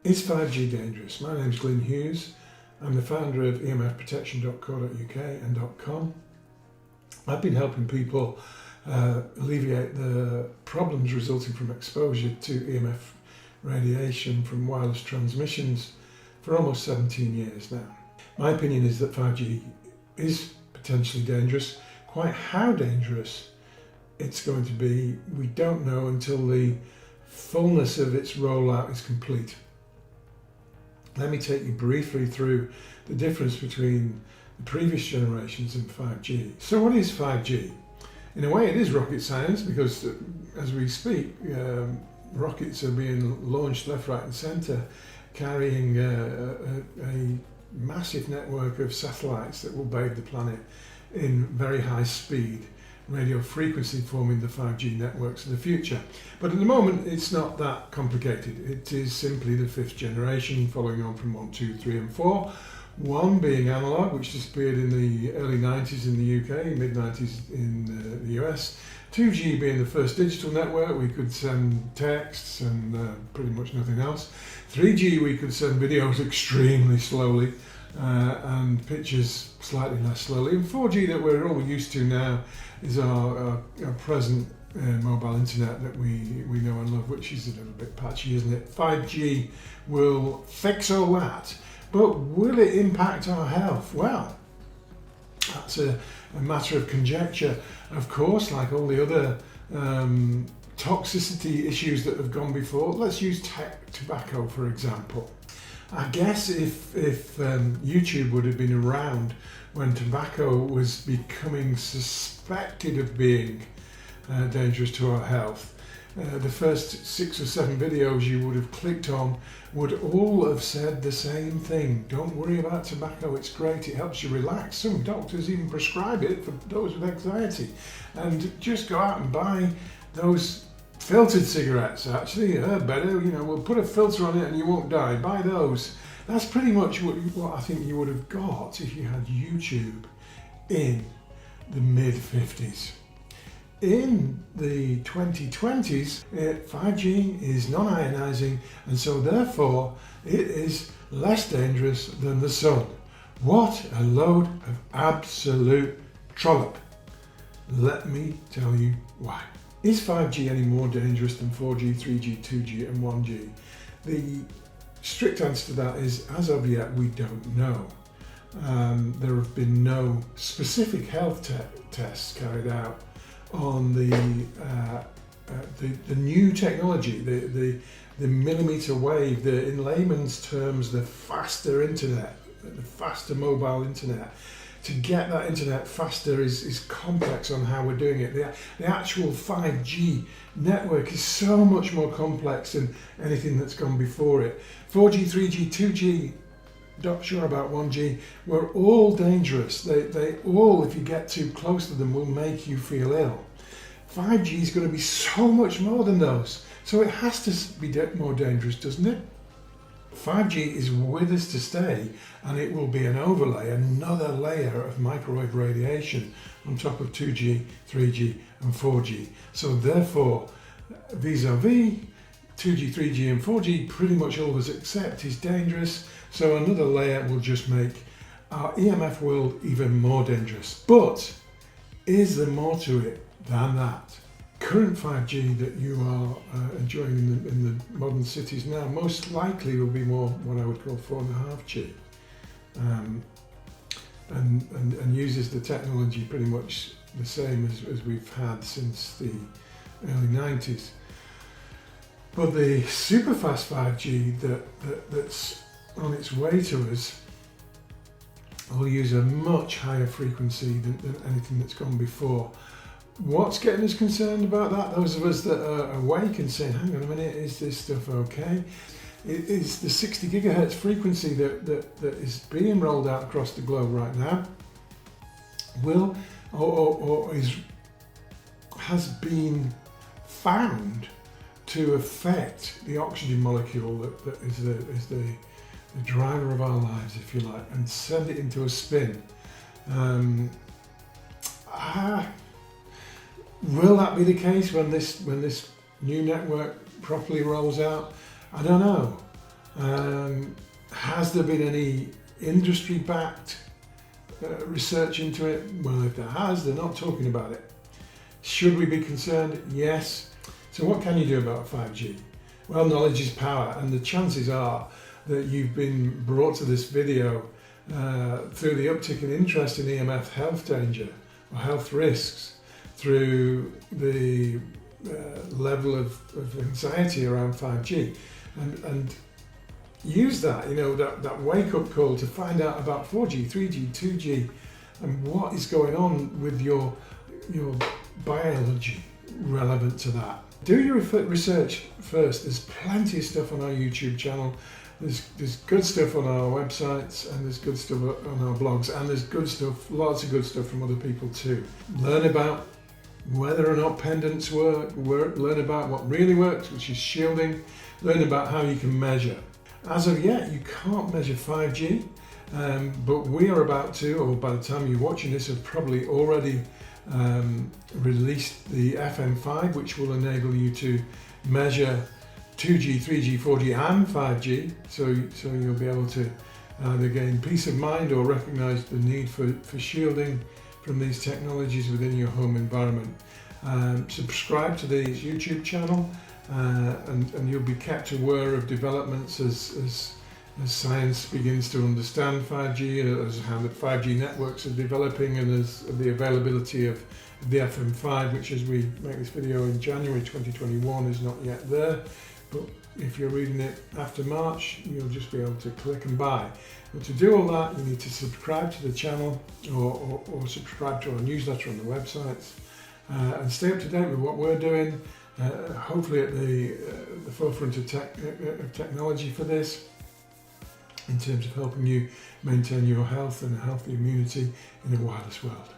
Is 5G dangerous? My name is Glyn Hughes. I'm the founder of emfprotection.co.uk and .com. I've been helping people alleviate the problems resulting from exposure to EMF radiation from wireless transmissions for almost 17 years now. My opinion is that 5G is potentially dangerous. Quite how dangerous it's going to be, we don't know until the fullness of its rollout is complete. Let me take you briefly through the difference between the previous generations and 5G. So what is 5G? In a way it is rocket science, because as we speak, rockets are being launched left, right and centre, carrying a massive network of satellites that will bathe the planet in very high speed radio frequency, forming the 5G networks of the future. But at the moment it's not that complicated. It is simply the 5th generation, following on from 1, 2, 3 and 4. 1 being analog, which disappeared in the early 90s in the UK, mid 90s in the US. 2G being the first digital network, we could send texts and pretty much nothing else. 3G, we could send videos extremely slowly and pictures slightly less slowly. And 4G, that we're all used to now, is our present mobile internet that we know and love, which is a little bit patchy, isn't it? 5G will fix all that, but will it impact our health? Well, that's a matter of conjecture. Of course, like all the other toxicity issues that have gone before, let's use tobacco for example. I guess if YouTube would have been around when tobacco was becoming suspected of being dangerous to our health, the first 6 or 7 videos you would have clicked on would all have said the same thing. Don't worry about tobacco, it's great, it helps you relax. Some doctors even prescribe it for those with anxiety. And just go out and buy those filtered cigarettes, actually, better, we'll put a filter on it and you won't die. Buy those. That's pretty much what I think you would have got if you had YouTube in the mid-50s. In the 2020s, 5G is non-ionizing, and so therefore it is less dangerous than the sun. What a load of absolute trollop. Let me tell you why. Is 5G any more dangerous than 4G, 3G, 2G and 1G? The strict answer to that is, as of yet, we don't know. There have been no specific health tests carried out on the new technology, the millimeter wave, in layman's terms, the faster internet, the faster mobile internet. To get that internet faster is complex on how we're doing it. The actual 5G network is so much more complex than anything that's gone before it. 4G, 3G, 2G, not sure about 1G, were all dangerous. They all, if you get too close to them, will make you feel ill. 5G is going to be so much more than those. So it has to be more dangerous, doesn't it? 5G is with us to stay, and it will be an overlay, another layer of microwave radiation on top of 2G, 3G and 4G. So therefore, vis-a-vis 2G, 3G and 4G, pretty much all of us accept is dangerous. So another layer will just make our EMF world even more dangerous. But is there more to it than that? Current 5G that you are enjoying in the modern cities now most likely will be more what I would call 4.5G, and uses the technology pretty much the same as we've had since the early 90s. But the super fast 5G that's on its way to us will use a much higher frequency than anything that's gone before. What's getting us concerned about that? Those of us that are awake and saying, hang on a minute, is this stuff okay? It is the 60 gigahertz frequency that is being rolled out across the globe right now has been found to affect the oxygen molecule that is the driver of our lives, if you like, and send it into a spin. Will that be the case when this new network properly rolls out? I don't know. Has there been any industry-backed research into it? Well, if there has, they're not talking about it. Should we be concerned? Yes. So what can you do about 5G? Well, knowledge is power, and the chances are that you've been brought to this video through the uptick in interest in EMF health danger or health risks, through the level of anxiety around 5G, and use that, that wake-up call to find out about 4G, 3G, 2G, and what is going on with your biology relevant to that. Do your research first. There's plenty of stuff on our YouTube channel. There's good stuff on our websites, and there's good stuff on our blogs, and there's good stuff, lots of good stuff from other people too. Learn about whether or not pendants work, learn about what really works, which is shielding, learn about how you can measure. As of yet, you can't measure 5G, but we are about to, or by the time you're watching this, have probably already released the FM5, which will enable you to measure 2G, 3G, 4G and 5G, so you'll be able to either gain peace of mind or recognise the need for shielding from these technologies within your home environment. Subscribe to the YouTube channel, and you'll be kept aware of developments as science begins to understand 5G, as how the 5G networks are developing, and as the availability of the FM5, which, as we make this video in January 2021, is not yet there. But if you're reading it after March, you'll just be able to click and buy. But to do all that, you need to subscribe to the channel or subscribe to our newsletter on the websites, and stay up to date with what we're doing, hopefully at the forefront of technology for this, in terms of helping you maintain your health and a healthy immunity in a wireless world.